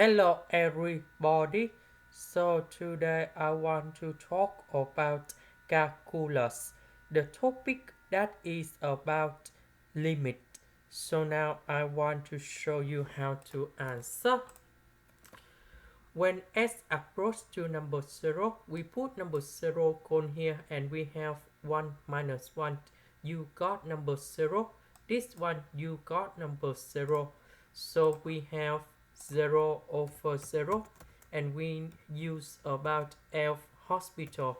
Hello everybody. So today I want to talk about calculus. The topic that is about limit. So now I want to show you how to answer. When s approach to number 0, we put number 0 cone here and we have 1 minus 1. You got number 0. This one you got number 0. So we have 0 over 0 and we use about F hospital.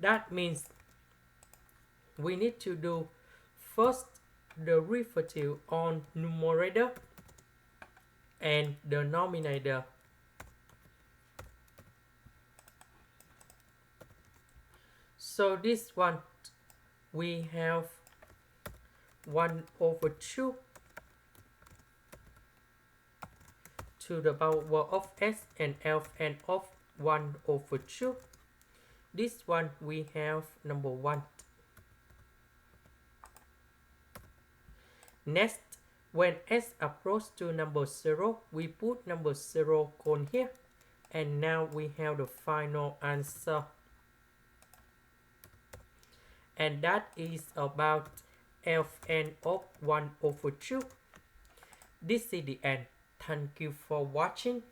That means we need to do first the derivative on numerator and the denominator. So this one we have 1 over 2 to the power of s and ln of 1 over 2. This one we have number 1. Next, when s approach to number 0, we put number 0 cone here. And now we have the final answer. And that is about ln of 1 over 2. This is the end. Thank you for watching.